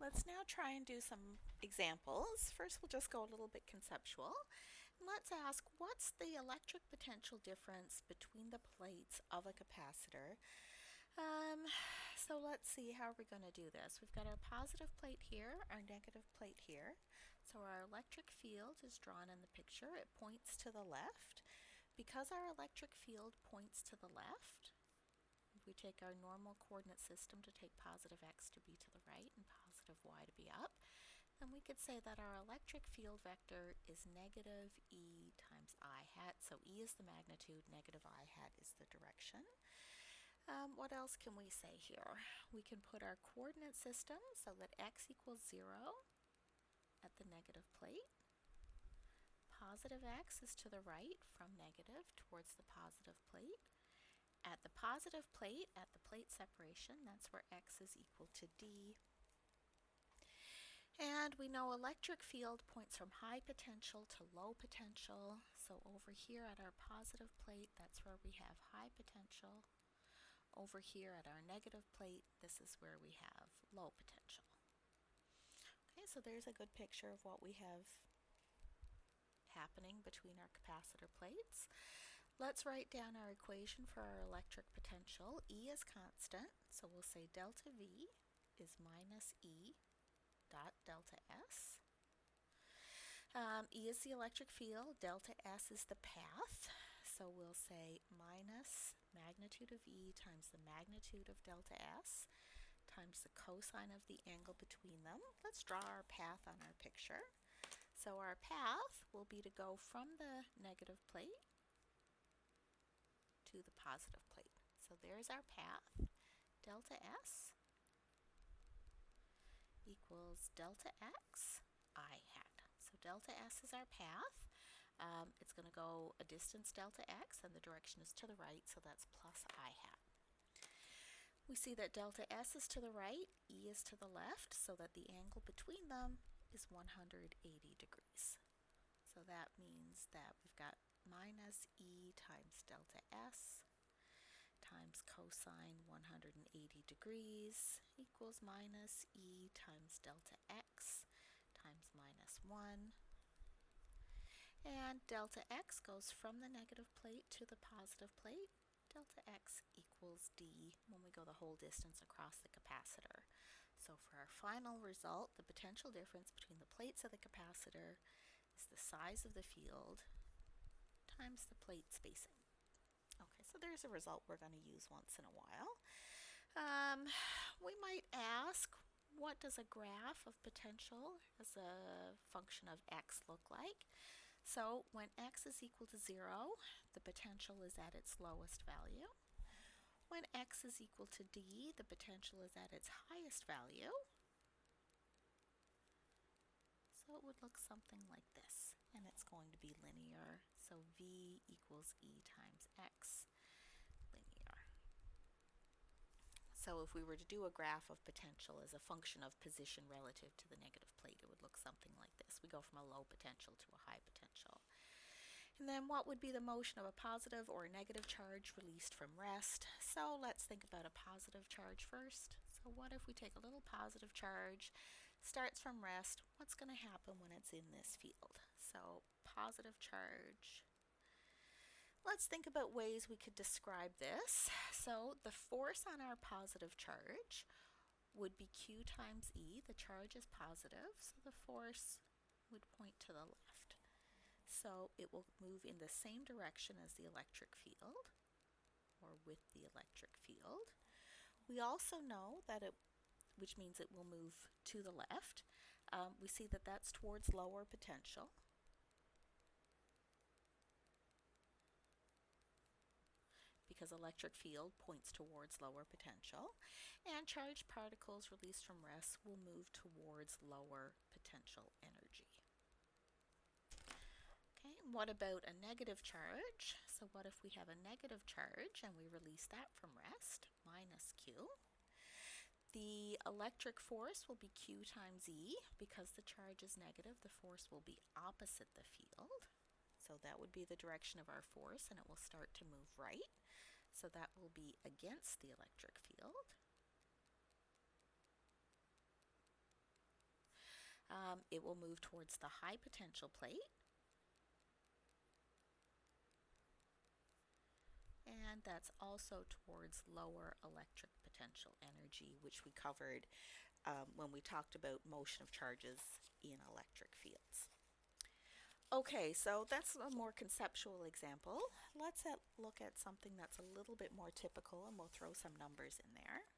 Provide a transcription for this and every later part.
Let's now try and do some examples. First, we'll just go a little bit conceptual. And let's ask, what's the electric potential difference between the plates of a capacitor? So let's see, how are we going to do this? We've got our positive plate here, our negative plate here. So our electric field is drawn in the picture. It points to the left. Because our electric field points to the left, if we take our normal coordinate system to take positive x to be to the right and positive y to be up, then we could say that our electric field vector is negative E times I hat. So E is the magnitude, negative I hat is the direction. What else can we say here? We can put our coordinate system so that x equals 0 at the negative plate. Positive x is to the right from negative towards the positive plate. At the positive plate, at the plate separation, that's where x is equal to d. And we know electric field points from high potential to low potential. So over here at our positive plate, that's where we have high potential. Over here at our negative plate, this is where we have low potential. Okay, so there's a good picture of what we have happening between our capacitor plates. Let's write down our equation for our electric potential. E is constant, so we'll say delta V is minus E dot delta S. E is the electric field, delta S is the path, so we'll say minus magnitude of E times the magnitude of delta S times the cosine of the angle between them. Let's draw our path on our picture. So our path will be to go from the negative plate to the positive plate. So there's our path. Delta S equals delta x I hat. So delta S is our path. It's going to go a distance delta x and the direction is to the right, so that's plus I hat. We see that delta S is to the right, E is to the left, so that the angle between them is 180 degrees. So that means that we've got minus E times delta S times cosine 180 degrees equals minus E times delta x times minus 1. And delta x goes from the negative plate to the positive plate. Delta x equals d when we go the whole distance across the capacitor. So for our final result, the potential difference between the plates of the capacitor is the size of the field times the plate spacing. Okay, so there's a result we're going to use once in a while. We might ask, what does a graph of potential as a function of x look like? So when x is equal to 0, the potential is at its lowest value. When x is equal to d, the potential is at its highest value. So it would look something like this, and it's going to be linear. So v equals e times x, linear. So if we were to do a graph of potential as a function of position relative to the negative plate, it would look something like this. We go from a low potential to a high potential. And then what would be the motion of a positive or a negative charge released from rest? So let's think about a positive charge first. So what if we take a little positive charge, starts from rest, what's going to happen when it's in this field? So positive charge. Let's think about ways we could describe this. So the force on our positive charge would be Q times E. The charge is positive, so the force would point to the left. So it will move in the same direction as the electric field, or with the electric field. We also know that which means it will move to the left. We see that that's towards lower potential. Because electric field points towards lower potential, and charged particles released from rest will move towards lower potential energy. Okay, what about a negative charge? So what if we have a negative charge and we release that from rest, minus Q? The electric force will be Q times E. Because the charge is negative, the force will be opposite the field. So that would be the direction of our force, and it will start to move right. So that will be against the electric field. it will move towards the high potential plate. And that's also towards lower electric potential energy, which we covered when we talked about motion of charges in electric fields. Okay, so that's a more conceptual example. Let's look at something that's a little bit more typical, and we'll throw some numbers in there.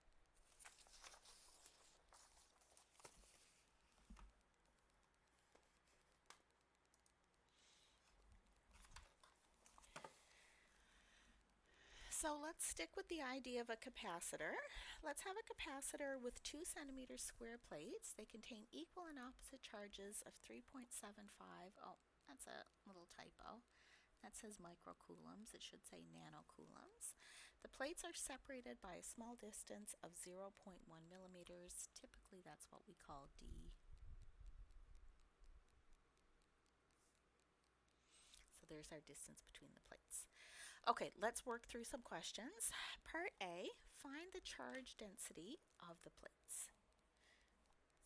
So let's stick with the idea of a capacitor. Let's have a capacitor with 2 centimeter square plates. They contain equal and opposite charges of 3.75. Oh, that's a little typo. That says microcoulombs. It should say nanocoulombs. The plates are separated by a small distance of 0.1 millimeters. Typically, that's what we call D. So there's our distance between the plates. Okay, let's work through some questions. Part A, find the charge density of the plates.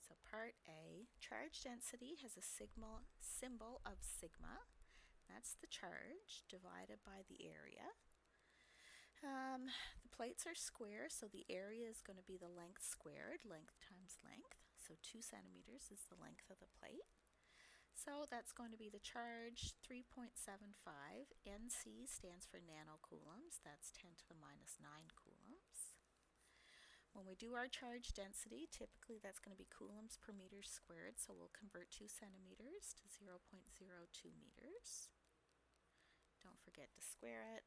So part A, charge density has a symbol of sigma. That's the charge divided by the area. The plates are square, so the area is going to be the length squared, length times length. So 2 centimeters is the length of the plate. So that's going to be the charge 3.75. NC stands for nanocoulombs. That's 10 to the minus 9 coulombs. When we do our charge density, typically that's going to be coulombs per meter squared. So we'll convert 2 centimeters to 0.02 meters. Don't forget to square it.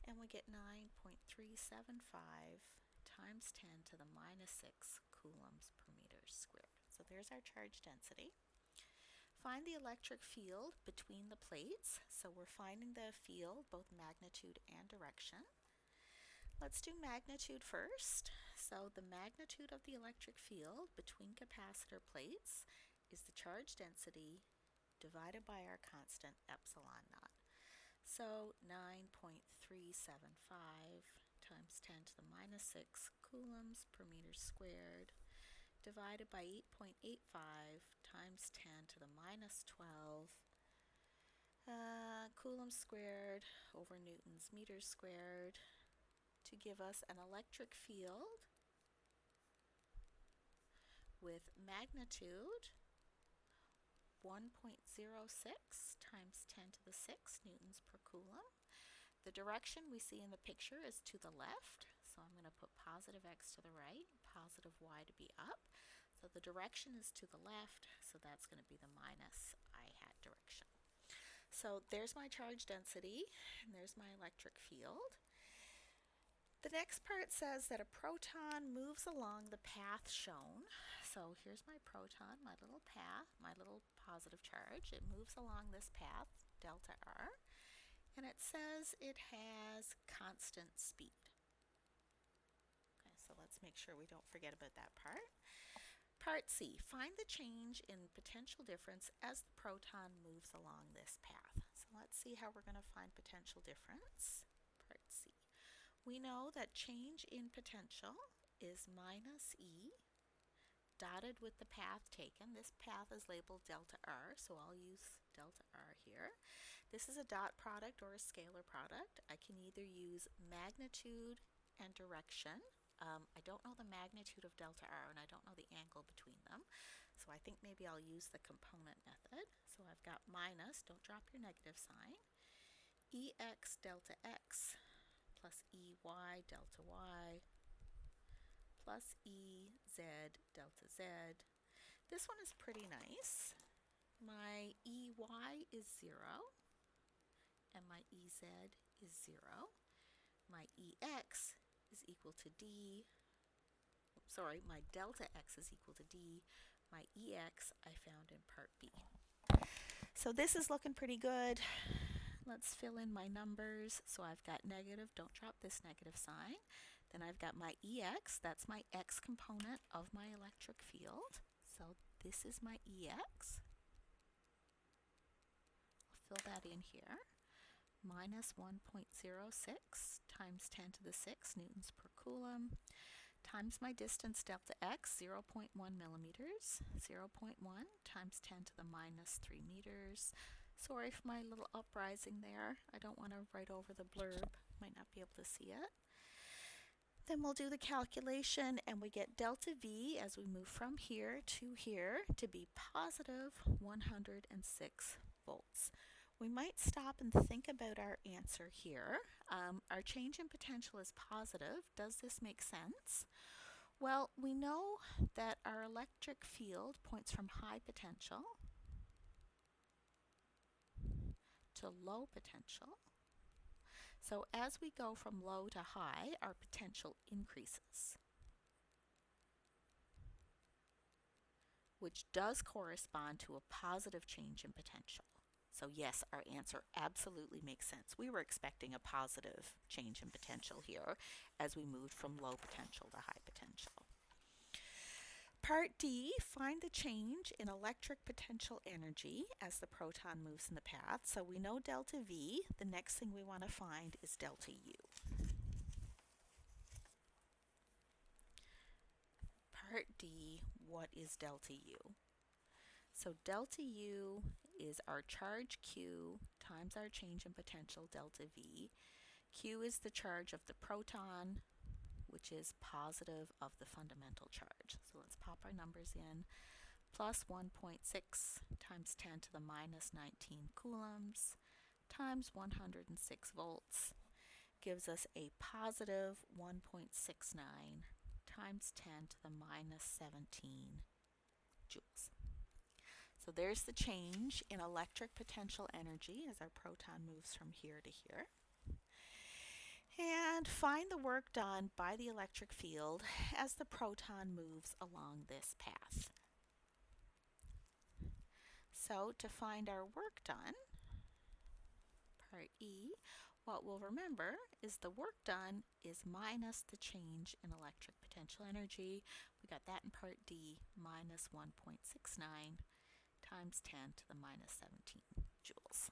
And we get 9.375 times 10 to the minus 6 coulombs per meter squared. So there's our charge density. Find the electric field between the plates. So we're finding the field, both magnitude and direction. Let's do magnitude first. So the magnitude of the electric field between capacitor plates is the charge density divided by our constant epsilon naught. So 9.375 times 10 to the minus 6 coulombs per meter squared divided by 8.85 times 10 to the minus 12 coulombs squared over newtons meters squared to give us an electric field with magnitude 1.06 times 10 to the 6 newtons per coulomb. The direction we see in the picture is to the left, so I'm going to put positive x to the right, positive y to be up. So the direction is to the left, so that's going to be the minus I hat direction. So there's my charge density, and there's my electric field. The next part says that a proton moves along the path shown. So here's my proton, my little path, my little positive charge. It moves along this path, delta r. And it says it has constant speed. Okay, so let's make sure we don't forget about that part. Part C, find the change in potential difference as the proton moves along this path. So let's see how we're going to find potential difference. Part C. We know that change in potential is minus E dotted with the path taken. This path is labeled delta R, so I'll use delta R here. This is a dot product or a scalar product. I can either use magnitude and direction. I don't know the magnitude of delta R, and I don't know the angle between them, so I think maybe I'll use the component method. So I've got minus, don't drop your negative sign, EX delta X plus EY delta Y plus EZ delta Z. This one is pretty nice. My EY is 0 and my EZ is 0. My EX is equal to D. Sorry, my delta X is equal to D. My EX I found in part B. So this is looking pretty good. Let's fill in my numbers. So I've got negative, don't drop this negative sign. Then I've got my EX, that's my X component of my electric field. So this is my EX. I'll fill that in here. Minus 1.06 times 10 to the 6 newtons per coulomb times my distance delta x, 0.1 millimeters. 0.1 times 10 to the minus 3 meters. Sorry for my little uprising there. I don't want to write over the blurb. Might not be able to see it. Then we'll do the calculation and we get delta V as we move from here to here to be positive 106 volts. We might stop and think about our answer here. Our change in potential is positive. Does this make sense? Well, we know that our electric field points from high potential to low potential. So as we go from low to high, our potential increases, which does correspond to a positive change in potential. So yes, our answer absolutely makes sense. We were expecting a positive change in potential here as we moved from low potential to high potential. Part D, find the change in electric potential energy as the proton moves in the path. So we know delta V. The next thing we want to find is delta U. Part D, what is delta U? So delta U is our charge Q times our change in potential delta V. Q is the charge of the proton, which is positive of the fundamental charge. So let's pop our numbers in. Plus 1.6 times 10 to the minus 19 coulombs times 106 volts gives us a positive 1.69 times 10 to the minus 17 joules. So there's the change in electric potential energy as our proton moves from here to here. And find the work done by the electric field as the proton moves along this path. So to find our work done, part E, what we'll remember is the work done is minus the change in electric potential energy. We got that in part D, minus 1.69 times 10 to the minus 17 joules.